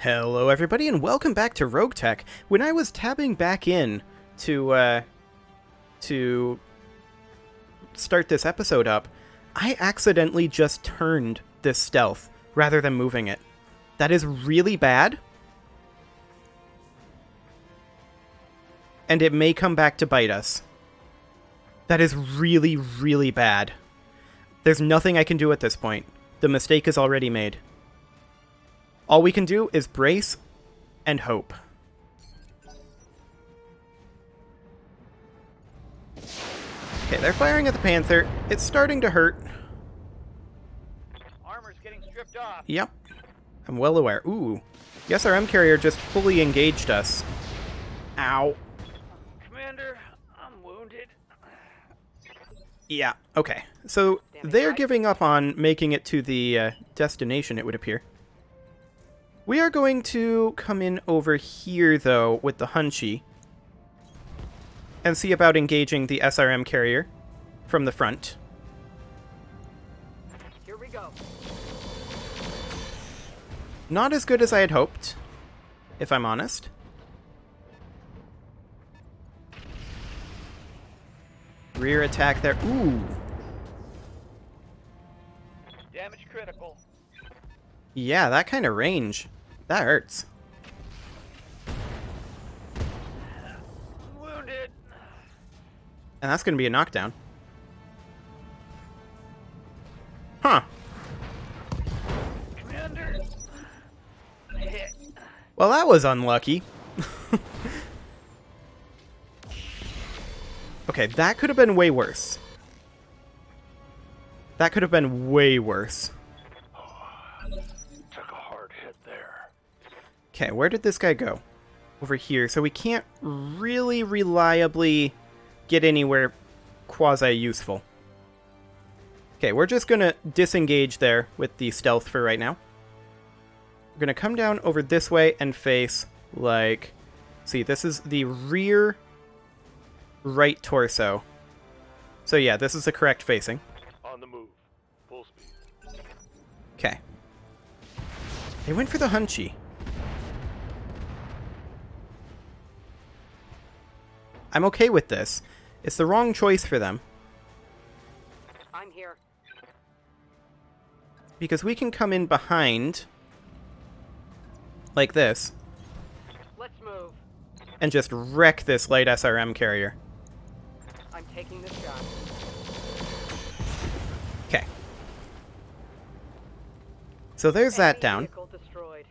Hello everybody and welcome back to RogueTech. When I was tabbing back in to start this episode up, I accidentally just turned this stealth rather than moving it. That is really bad. And it may come back to bite us. That is really, really bad. There's nothing I can do at this point. The mistake is already made. All we can do is brace and hope. Okay, they're firing at the Panther. It's starting to hurt. Armor's getting stripped off. Yep. I'm well aware. Ooh. The SRM carrier just fully engaged us. Ow. Commander, I'm wounded. Yeah, okay. So they're giving up on making it to the destination, it would appear. We are going to come in over here, though, with the Hunchy. And see about engaging the SRM carrier from the front. Here we go. Not as good as I had hoped, if I'm honest. Rear attack there. Ooh. Damage critical. Yeah, that kind of range. That hurts. I'm wounded. And that's going to be a knockdown. Huh. Commander. Hit. Well, that was unlucky. Okay, that could have been way worse. That could have been way worse. Took a hard hit there. Okay, where did this guy go? Over here. So we can't really reliably get anywhere quasi-useful. Okay, we're just going to disengage there with the stealth for right now. We're going to come down over this way and face, like... See, this is the rear right torso. So yeah, this is the correct facing. On the move. Full speed. Okay. They went for the Hunchy. I'm okay with this. It's the wrong choice for them. I'm here. Because we can come in behind, like this, Let's move. and just wreck this light SRM carrier. I'm taking this shot. Okay. So there's that down. Vehicle destroyed.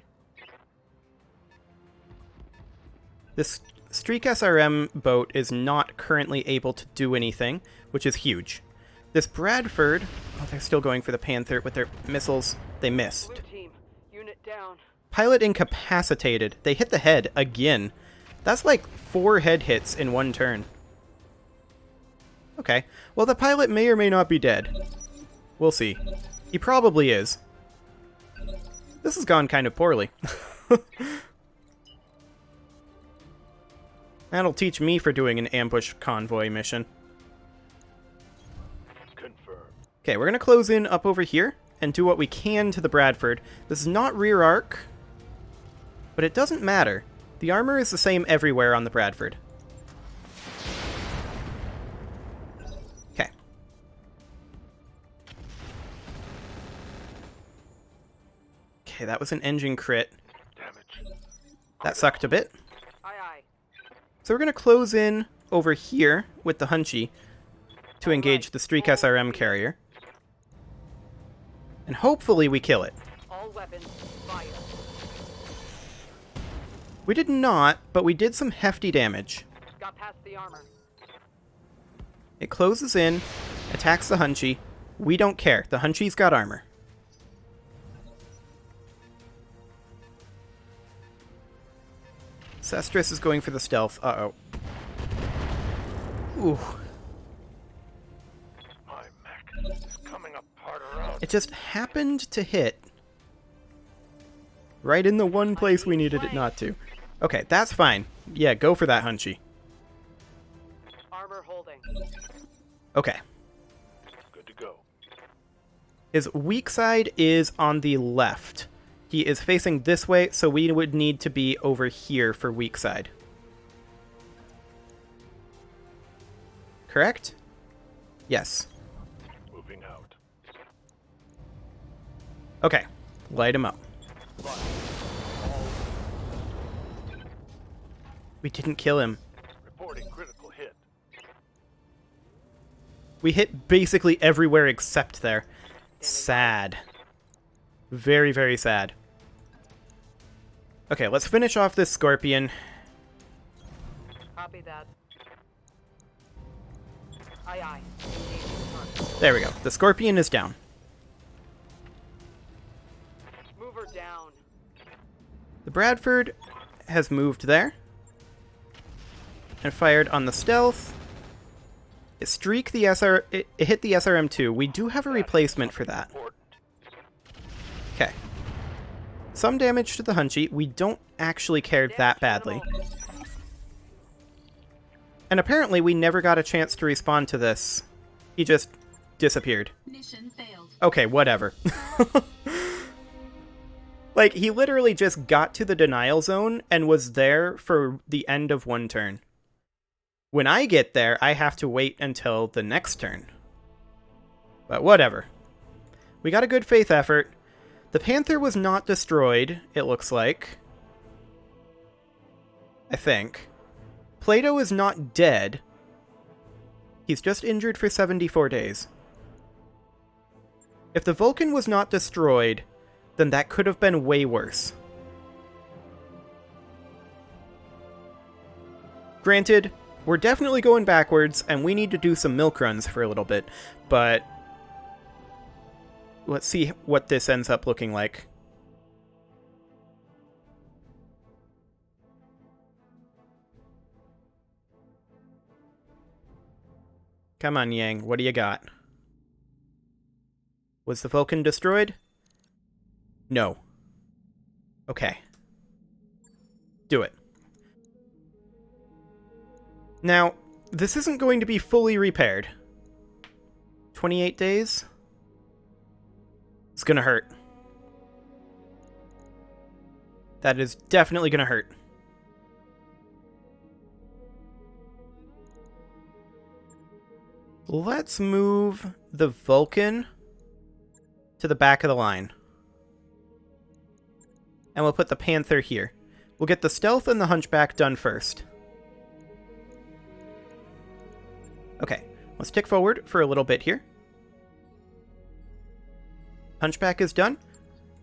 This Streak SRM boat is not currently able to do anything, which is huge. This Bradford... Oh, they're still going for the Panther with their missiles. They missed. Blue team. Unit down. Pilot incapacitated. They hit the head again. That's like 4 head hits in one turn. Okay. Well, the pilot may or may not be dead. We'll see. He probably is. This has gone kind of poorly. That'll teach me for doing an ambush convoy mission. Confirmed. Okay, we're going to close in up over here and do what we can to the Bradford. This is not rear arc, but it doesn't matter. The armor is the same everywhere on the Bradford. Okay. Okay, that was an engine crit. Damage. That sucked a bit. Aye aye. So we're going to close in over here with the Hunchy to engage the Streak SRM carrier. And hopefully we kill it. All weapons fire. We did not, but we did some hefty damage. Got past the armor. It closes in, attacks the Hunchy. We don't care. The Hunchy's got armor. Sestrus is going for the stealth. Uh-oh. Ooh. My mech is coming apart around. It just happened to hit right in the one place we needed it not to. Okay, that's fine. Yeah, go for that, Hunchy. Armor holding. Okay. Good to go. His weak side is on the left. He is facing this way, so we would need to be over here for weak side. Correct? Yes. Moving out. Okay. Light him up. We didn't kill him. Reporting critical hit. We hit basically everywhere except there. Sad. Very, very sad. Okay, let's finish off this scorpion. Copy that. Aye, aye. Engaging target. There we go. The scorpion is down. Move her down. The Bradford has moved there. And fired on the stealth. It streaked the it hit the SRM-2. We do have a replacement for that. Okay. Some damage to the Hunchy. We don't actually care that badly. And apparently we never got a chance to respond to this. He just disappeared. Mission failed. Okay, whatever. Like, he literally just got to the denial zone and was there for the end of one turn. When I get there, I have to wait until the next turn. But whatever. We got a good faith effort. The Panther was not destroyed, it looks like. I think. Plato is not dead. He's just injured for 74 days. If the Vulcan was not destroyed, then that could have been way worse. Granted, we're definitely going backwards, and we need to do some milk runs for a little bit, but let's see what this ends up looking like. Come on, Yang, what do you got? Was the Vulcan destroyed? No. Okay. Do it. Now, this isn't going to be fully repaired. 28 days? It's gonna hurt. That is definitely gonna hurt. Let's move the Vulcan to the back of the line. And we'll put the Panther here. We'll get the Stealth and the Hunchback done first. Okay, let's tick forward for a little bit here. Hunchback is done.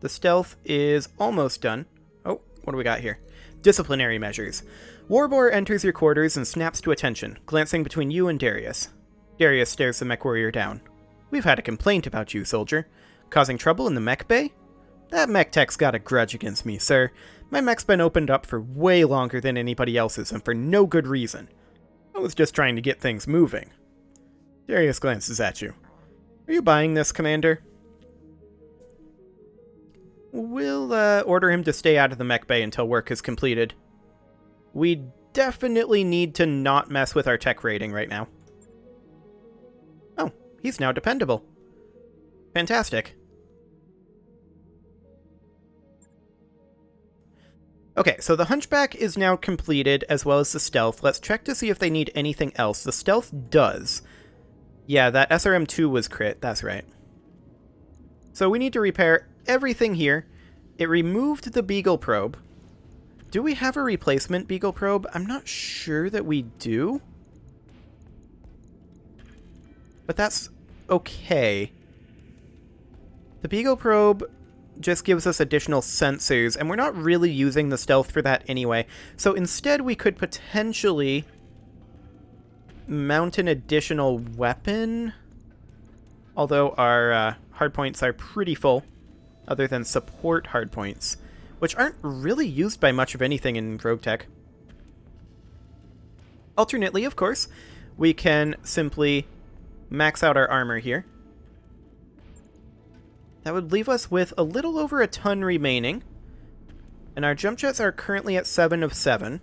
The Stealth is almost done. Oh, what do we got here? Disciplinary measures. Warboar enters your quarters and snaps to attention, glancing between you and Darius. Darius stares the mech warrior down. We've had a complaint about you, soldier. Causing trouble in the mech bay? That mech tech's got a grudge against me, sir. My mech's been opened up for way longer than anybody else's, and for no good reason. I was just trying to get things moving. Darius glances at you. Are you buying this, Commander? We'll order him to stay out of the mech bay until work is completed. We definitely need to not mess with our tech rating right now. Oh, he's now dependable. Fantastic. Okay, so the Hunchback is now completed, as well as the Stealth. Let's check to see if they need anything else. The Stealth does. Yeah, that SRM-2 was crit, that's right. So we need to repair everything here. It removed the Beagle Probe. Do we have a replacement Beagle Probe? I'm not sure that we do. But that's okay. The Beagle Probe just gives us additional sensors, and we're not really using the Stealth for that anyway. So instead we could potentially mount an additional weapon. Although our hardpoints are pretty full, other than support hardpoints, which aren't really used by much of anything in RogueTech. Alternately, of course, we can simply max out our armor here. That would leave us with a little over a ton remaining. And our jump jets are currently at 7 of 7.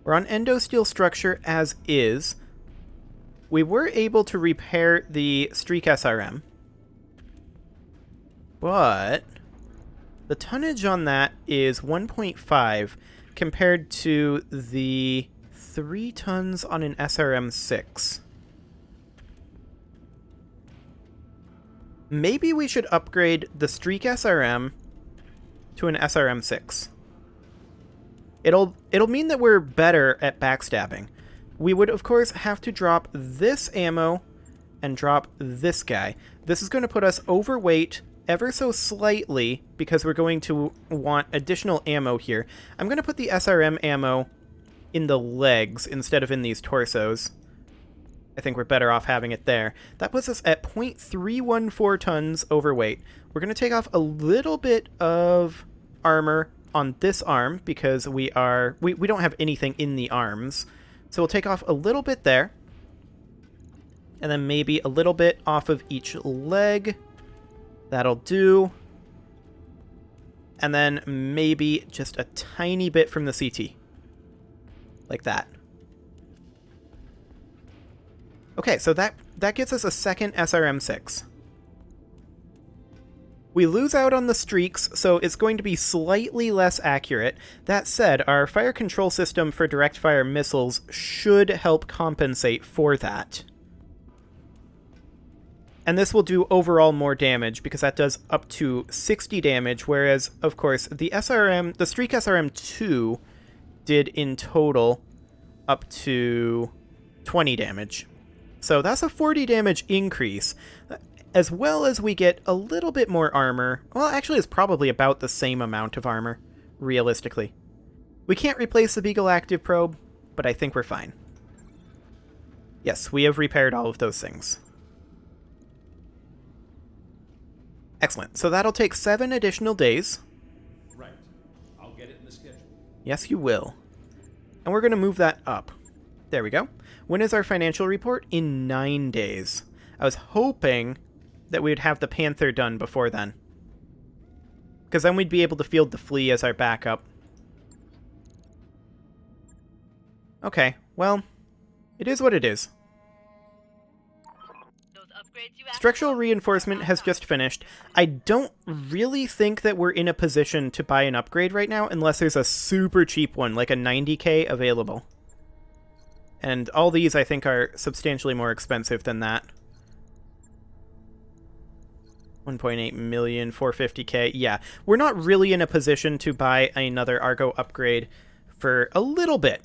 We're on endosteel structure as is. We were able to repair the Streak SRM. But The tonnage on that is 1.5 compared to the 3 tons on an SRM-6. Maybe we should upgrade the Streak SRM to an SRM-6. It'll mean that we're better at backstabbing. We would, of course, have to drop this ammo and drop this guy. This is going to put us overweight ever so slightly because we're going to want additional ammo here. I'm going to put the SRM ammo in the legs instead of in these torsos. I think we're better off having it there. That puts us at 0.314 tons overweight. We're going to take off a little bit of armor on this arm because we don't have anything in the arms. So we'll take off a little bit there. And then maybe a little bit off of each leg. That'll do. And then maybe just a tiny bit from the CT. Like that. Okay, so that gets us a second SRM-6. We lose out on the streaks, so it's going to be slightly less accurate. That said, our fire control system for direct fire missiles should help compensate for that. And this will do overall more damage, because that does up to 60 damage, whereas, of course, the Streak SRM-2 did in total up to 20 damage. So that's a 40 damage increase, as well as we get a little bit more armor. Well, actually, it's probably about the same amount of armor, realistically. We can't replace the Beagle Active Probe, but I think we're fine. Yes, we have repaired all of those things. Excellent. So that'll take 7 additional days. Right. I'll get it in the schedule. Yes, you will. And we're going to move that up. There we go. When is our financial report? In 9 days. I was hoping that we would have the Panther done before then, because then we'd be able to field the Flea as our backup. Okay, well, it is what it is. Structural reinforcement has just finished. I don't really think that we're in a position to buy an upgrade right now unless there's a super cheap one, like a 90k available. And all these, I think, are substantially more expensive than that. 1.8 million, 450k. Yeah, we're not really in a position to buy another Argo upgrade for a little bit.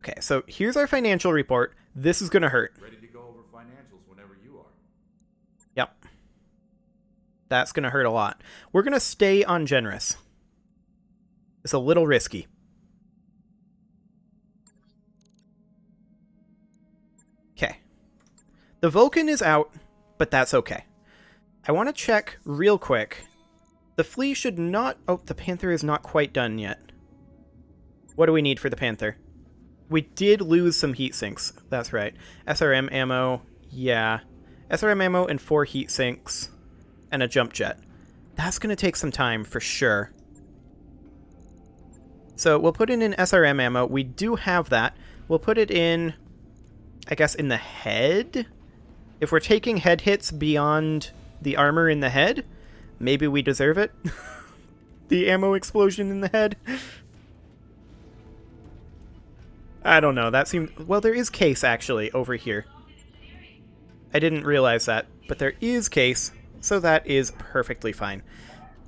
Okay, so here's our financial report. This is going to hurt. Ready to go over financials whenever you are. Yep. That's going to hurt a lot. We're going to stay on generous. It's a little risky. Okay. The Vulcan is out, but that's okay. I want to check real quick. The Flea should not... Oh, the Panther is not quite done yet. What do we need for the Panther? We did lose some heat sinks. That's right. SRM ammo. Yeah. SRM ammo and 4 heat sinks. And a jump jet. That's going to take some time for sure. So we'll put in an SRM ammo. We do have that. We'll put it in, I guess, in the head? If we're taking head hits beyond the armor in the head, maybe we deserve it. The ammo explosion in the head. I don't know. That seemed... Well, there is case, actually, over here. I didn't realize that, but there is case, so that is perfectly fine.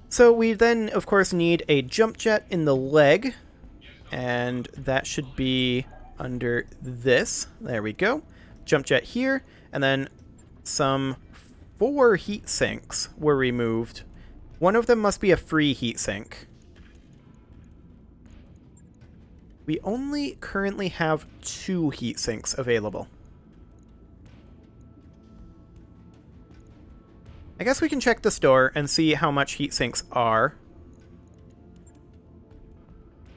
So we then, of course, need a jump jet in the leg, and that should be under this. There we go. Jump jet here, and then some 4 heat sinks were removed. One of them must be a free heat sink. We only currently have 2 heat sinks available. I guess we can check the store and see how much heat sinks are.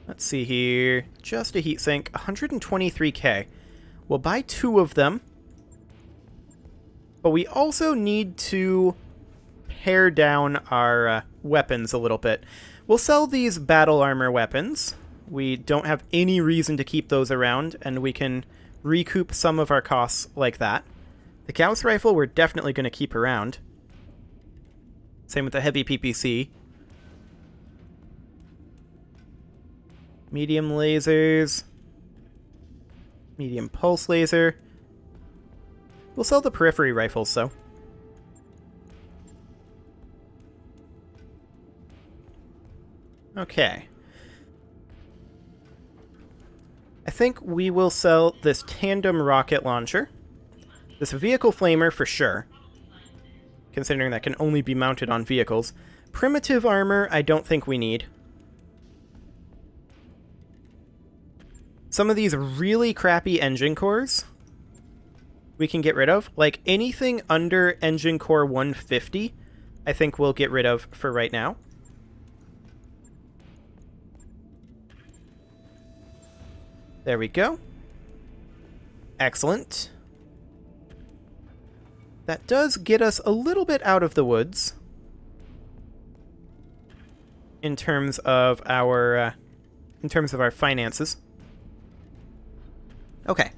Let's see here. Just a heat sink, 123k. We'll buy 2 of them. But we also need to pare down our weapons a little bit. We'll sell these battle armor weapons. We don't have any reason to keep those around, and we can recoup some of our costs like that. The Gauss rifle we're definitely going to keep around. Same with the heavy PPC. Medium lasers. Medium pulse laser. We'll sell the periphery rifles, though. Okay. I think we will sell this tandem rocket launcher. This vehicle flamer for sure, considering that can only be mounted on vehicles. Primitive armor, I don't think we need. Some of these really crappy engine cores we can get rid of. Like anything under engine core 150, I think we'll get rid of for right now. There we go. Excellent. That does get us a little bit out of the woods in terms of our finances. Okay.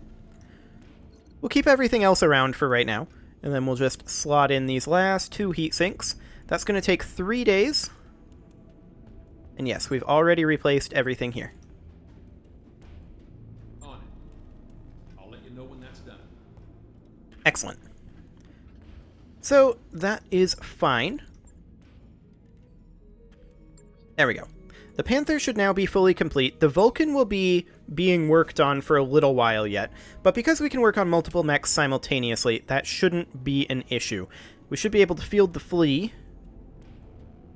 We'll keep everything else around for right now, and then we'll just slot in these last 2 heat sinks. That's going to take 3 days. And yes, we've already replaced everything here. On it. I'll let you know when that's done. Excellent. So, that is fine. There we go. The Panther should now be fully complete. The Vulcan will be being worked on for a little while yet, but because we can work on multiple mechs simultaneously, that shouldn't be an issue. We should be able to field the Flea,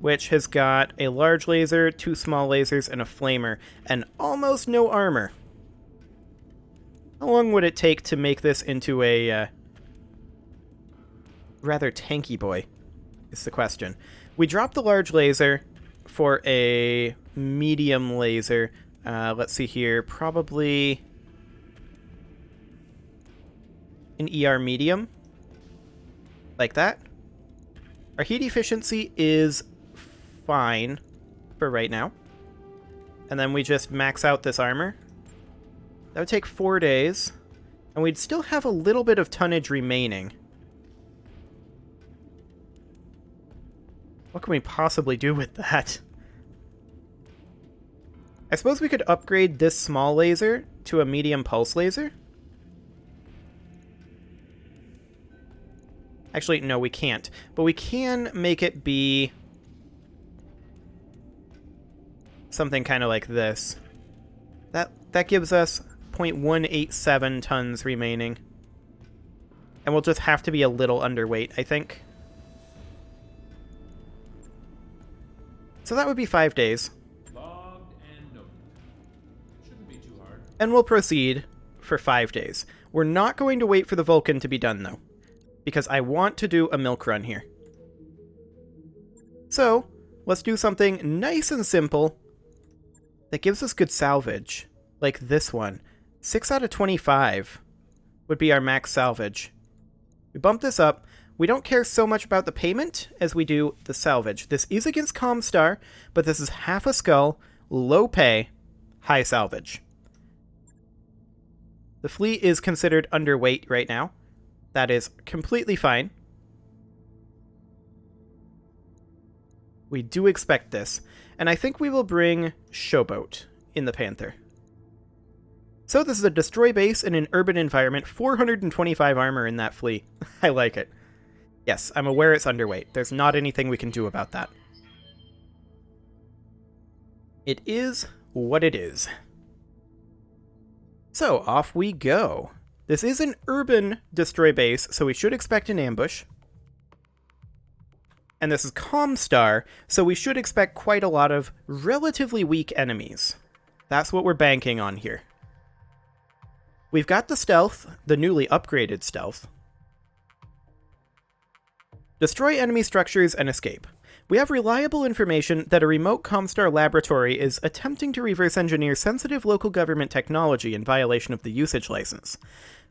which has got a large laser, 2 small lasers, and a flamer, and almost no armor. How long would it take to make this into a rather tanky boy, is the question. We dropped the large laser for a medium laser. Let's see here, probably an ER medium, like that. Our heat efficiency is fine for right now. And then we just max out this armor. That would take 4 days, and we'd still have a little bit of tonnage remaining. What can we possibly do with that? I suppose we could upgrade this small laser to a medium pulse laser. Actually, no, we can't. But we can make it be something kind of like this. That gives us 0.187 tons remaining. And we'll just have to be a little underweight, I think. So that would be 5 days. Logged and noted. Shouldn't be too hard. And we'll proceed for 5 days. We're not going to wait for the Vulcan to be done, though, because I want to do a milk run here. So, let's do something nice and simple that gives us good salvage, like this one. 6 out of 25 would be our max salvage. We bump this up. We don't care so much about the payment as we do the salvage. This is against Comstar, but this is half a skull, low pay, high salvage. The fleet is considered underweight right now. That is completely fine. We do expect this, and I think we will bring Showboat in the Panther. So this is a destroy base in an urban environment, 425 armor in that fleet. I like it. Yes, I'm aware it's underweight. There's not anything we can do about that. It is what it is. So, off we go. This is an urban destroy base, so we should expect an ambush. And this is Comstar, so we should expect quite a lot of relatively weak enemies. That's what we're banking on here. We've got the stealth, the newly upgraded stealth. Destroy enemy structures and escape. We have reliable information that a remote Comstar laboratory is attempting to reverse engineer sensitive local government technology in violation of the usage license.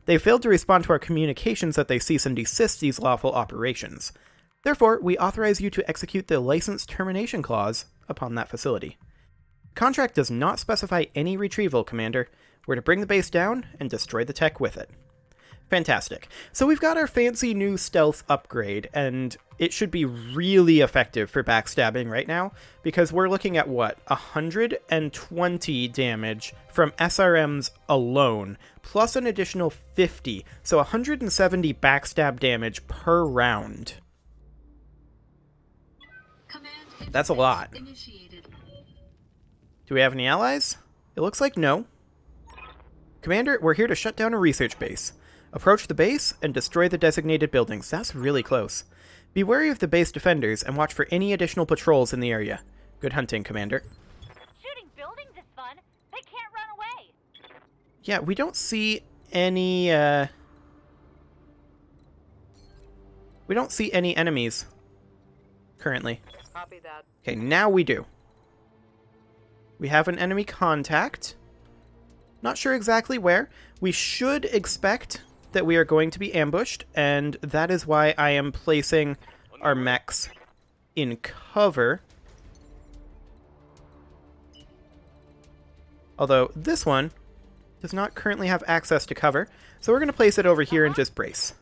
They failed to respond to our communications that they cease and desist these lawful operations. Therefore, we authorize you to execute the license termination clause upon that facility. The contract does not specify any retrieval, Commander. We're to bring the base down and destroy the tech with it. Fantastic. So we've got our fancy new stealth upgrade, and it should be really effective for backstabbing right now, because we're looking at, what, 120 damage from SRMs alone, plus an additional 50, so 170 backstab damage per round. That's a lot. Do we have any allies? It looks like no. Commander, we're here to shut down a research base. Approach the base and destroy the designated buildings. That's really close. Be wary of the base defenders and watch for any additional patrols in the area. Good hunting, Commander. Shooting buildings is fun. They can't run away. Yeah, we don't see any, we don't see any enemies currently. Copy that. Okay, now we do. We have an enemy contact. Not sure exactly where. We should expect that we are going to be ambushed, and that is why I am placing our mechs in cover. Although this one does not currently have access to cover, so we're going to place it over here and just brace.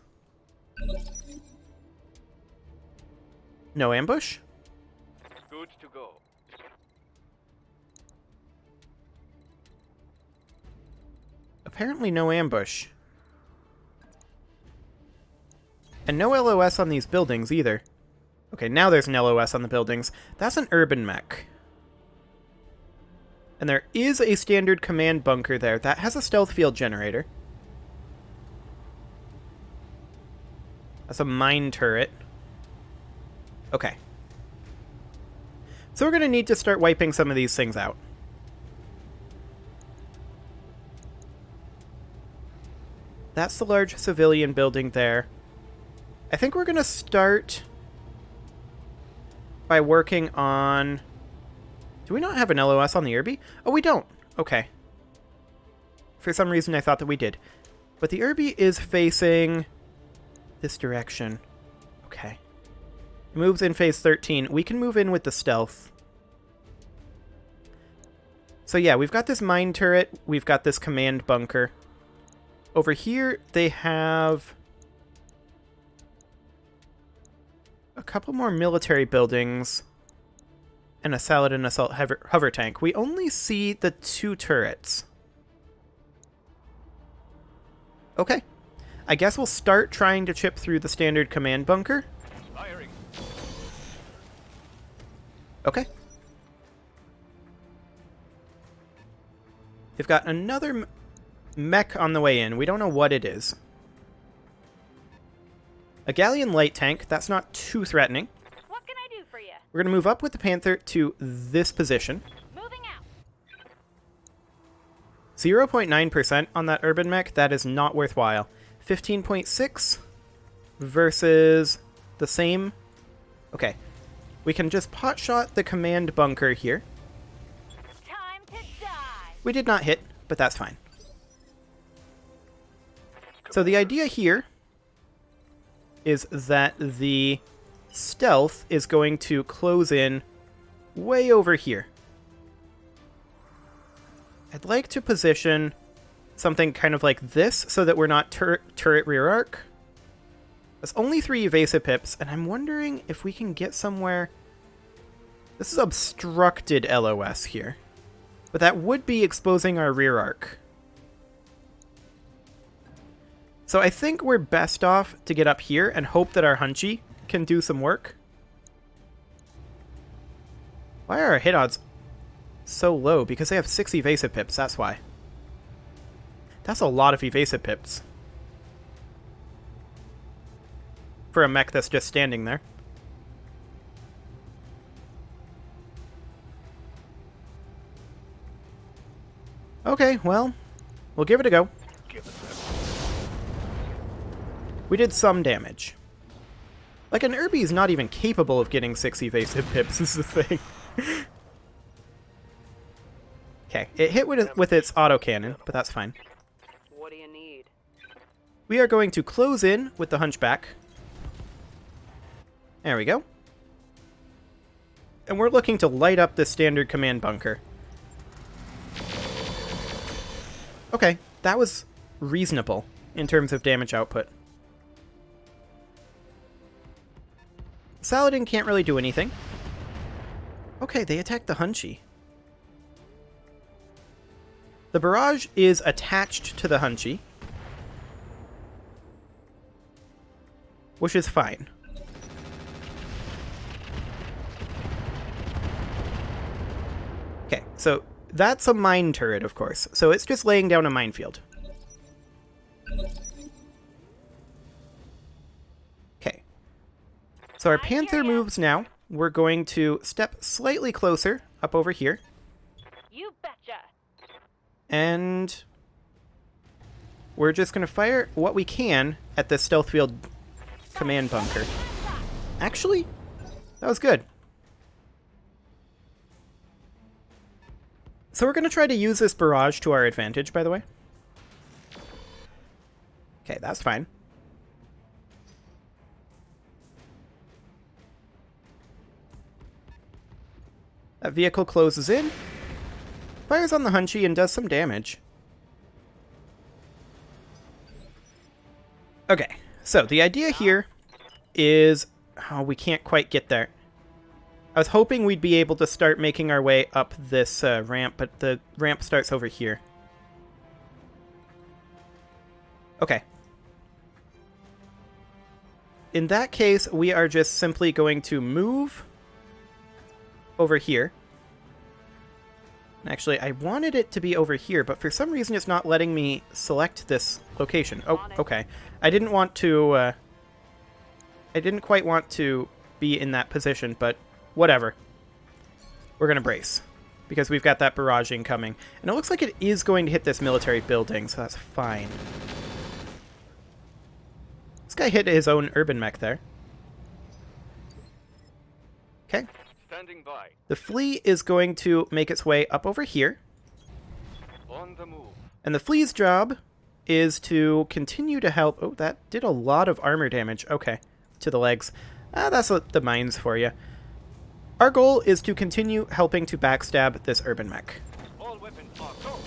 No ambush? Good to go. Apparently no ambush. And no LOS on these buildings either. Okay, now there's an LOS on the buildings. That's an urban mech. And there is a standard command bunker there. That has a stealth field generator. That's a mine turret. Okay. So we're going to need to start wiping some of these things out. That's the large civilian building there. I think we're going to start by working on... Do we not have an LOS on the Irby? Oh, we don't. Okay. For some reason, I thought that we did. But the Irby is facing this direction. Okay. It moves in phase 13. We can move in with the stealth. So yeah, we've got this mine turret. We've got this command bunker. Over here, they have a couple more military buildings and a Saladin assault hover tank. We only see the 2 turrets. Okay. I guess we'll start trying to chip through the standard command bunker. Firing. Okay. We've got another mech on the way in. We don't know what it is. A Galleon light tank. That's not too threatening. What can I do for you? We're going to move up with the Panther to this position. Moving out. 0.9% on that urban mech. That is not worthwhile. 15.6 versus the same. Okay. We can just potshot the command bunker here. Time to die. We did not hit, but that's fine. So the idea here is that the stealth is going to close in way over here. I'd like to position something kind of like this so that we're not turret rear arc. There's only 3 evasive pips, and I'm wondering if we can get somewhere... This is obstructed LOS here. But that would be exposing our rear arc. So I think we're best off to get up here and hope that our Hunchy can do some work. Why are our hit odds so low? Because they have 6 evasive pips, that's why. That's a lot of evasive pips. For a mech that's just standing there. Okay, well, we'll give it a go. Give it that. We did some damage. Like, an Irby is not even capable of getting 6 evasive pips, is the thing. Okay, it hit with its autocannon, but that's fine. What do you need? We are going to close in with the Hunchback. There we go. And we're looking to light up the standard command bunker. Okay, that was reasonable. in terms of damage output. Saladin can't really do anything. Okay, they attacked the Hunchy. The barrage is attached to the Hunchy, which is fine. Okay, so that's a mine turret, of course. So it's just laying down a minefield. Okay. So our Panther moves now. We're going to step slightly closer up over here. You betcha. And we're just going to fire what we can at the stealth field command bunker. Actually, that was good. So we're going to try to use this barrage to our advantage, by the way. Okay, that's fine. That vehicle closes in, fires on the Hunchy, and does some damage. Okay, so the idea here is... Oh, we can't quite get there. I was hoping we'd be able to start making our way up this ramp, but the ramp starts over here. Okay. In that case, we are just simply going to move over here. Actually, I wanted it to be over here, but for some reason it's not letting me select this location. Oh, okay. I didn't want to... I didn't quite want to be in that position, but whatever. We're going to brace, because we've got that barraging coming. And it looks like it is going to hit this military building, so that's fine. This guy hit his own urban mech there. Okay. Standing by. The flea is going to make its way up over here. On the move. And the flea's job is to continue to help... Oh, that did a lot of armor damage. Okay. To the legs. That's the mines for you. Our goal is to continue helping to backstab this urban mech. All weapons are go.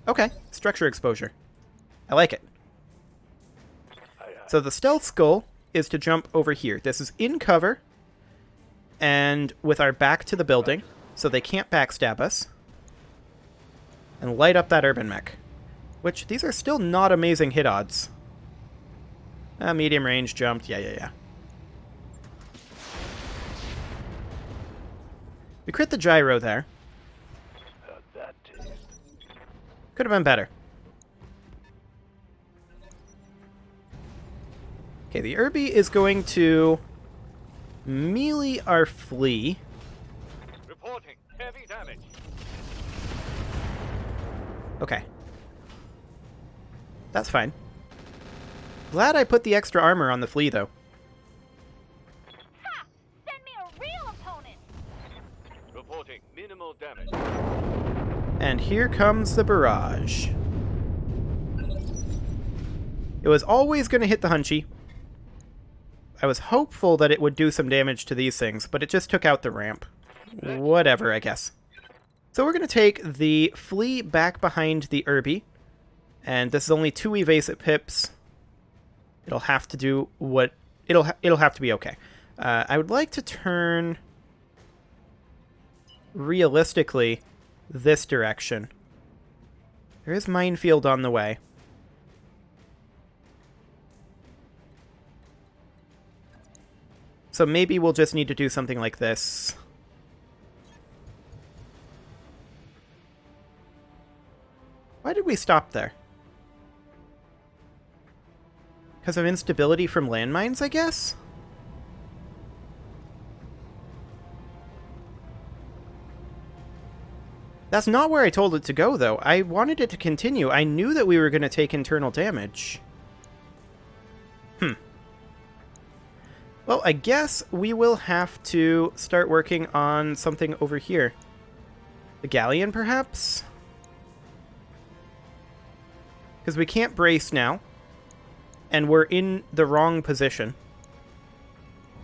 Okay. Structure exposure. I like it. So the stealth goal is to jump over here. This is in cover and with our back to the building, so they can't backstab us. And light up that urban mech. Which, these are still not amazing hit odds. Medium range jumped. Yeah. We crit the gyro there. How'd that taste? Could have been better. Okay, the Irby is going to melee our flea. Reporting heavy damage. Okay. That's fine. Glad I put the extra armor on the flea, though. Ha! Send me a real opponent. Reporting minimal damage. And here comes the barrage. It was always going to hit the Hunchy. I was hopeful that it would do some damage to these things, but it just took out the ramp. Whatever, I guess. So we're going to take the flea back behind the Irby. And this is only 2 evasive pips. It'll have to do what... It'll have to be okay. I would like to turn... realistically, this direction. There is minefield on the way. So maybe we'll just need to do something like this. Why did we stop there? Because of instability from landmines, I guess? That's not where I told it to go, though. I wanted it to continue. I knew that we were going to take internal damage. Well, I guess we will have to start working on something over here. The galleon, perhaps? Because we can't brace now. And we're in the wrong position.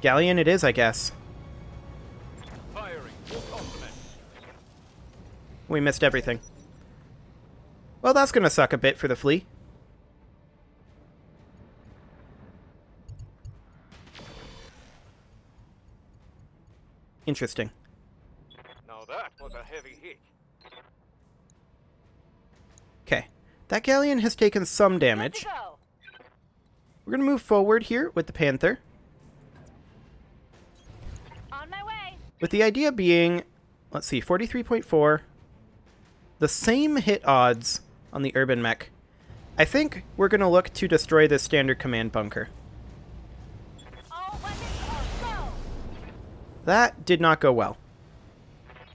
Galleon it is, I guess. Firing. Compliment. We missed everything. Well, that's going to suck a bit for the flea. Interesting. Now that was a heavy hit. Okay. That galleon has taken some Good damage. to go. We're going to move forward here with the Panther. On my way. With the idea being, let's see, 43.4. The same hit odds on the urban mech. I think we're going to look to destroy this standard command bunker. All weapons are go. That did not go well.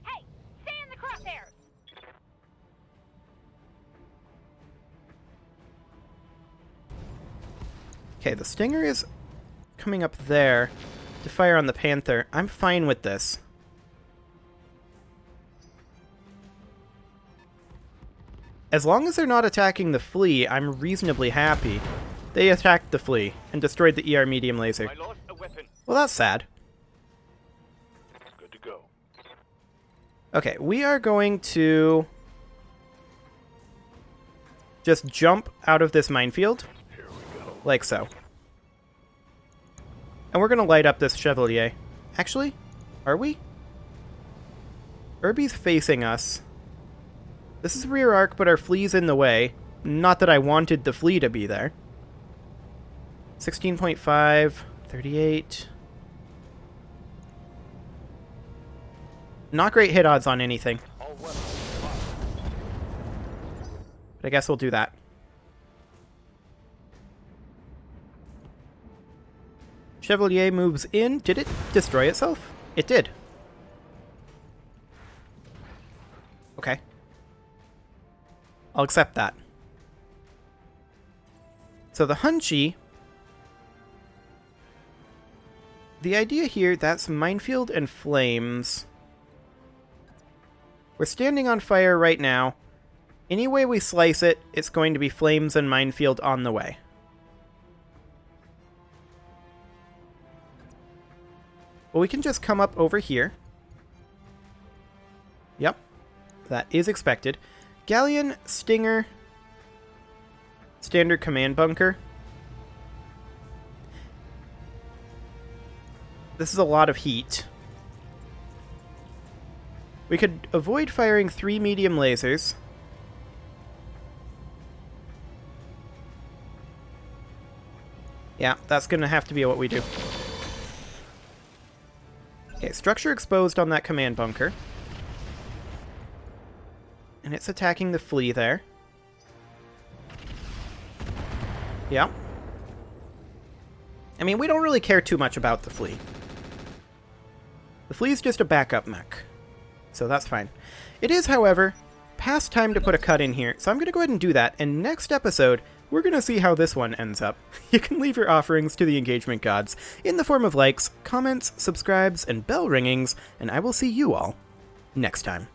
Hey, stay in the crosshairs. Okay, the Stinger is coming up there to fire on the Panther. I'm fine with this. As long as they're not attacking the Flea, I'm reasonably happy. They attacked the Flea and destroyed the ER medium laser. I lost a weapon. Well, that's sad. Good to go. Okay, we are going to just jump out of this minefield. Here we go. Like so. And we're going to light up this Chevalier. Actually, are we? Irby's facing us. This is rear arc, but our Flea's in the way. Not that I wanted the Flea to be there. 16.5, 38. Not great hit odds on anything. All weapons. But I guess we'll do that. Chevalier moves in. Did it destroy itself? It did. Okay. I'll accept that. So the Hunchy... The idea here, that's minefield and flames. We're standing on fire right now. Any way we slice it, it's going to be flames and minefield on the way. Well, we can just come up over here. Yep. That is expected. Galleon, Stinger, standard command bunker. This is a lot of heat. We could avoid firing 3 medium lasers. Yeah, that's going to have to be what we do. Okay, structure exposed on that command bunker. And it's attacking the Flea there. Yeah. I mean, we don't really care too much about the Flea. The Flea's just a backup mech. So that's fine. It is, however, past time to put a cut in here, so I'm going to go ahead and do that, and next episode, we're going to see how this one ends up. You can leave your offerings to the engagement gods in the form of likes, comments, subscribes, and bell ringings, and I will see you all next time.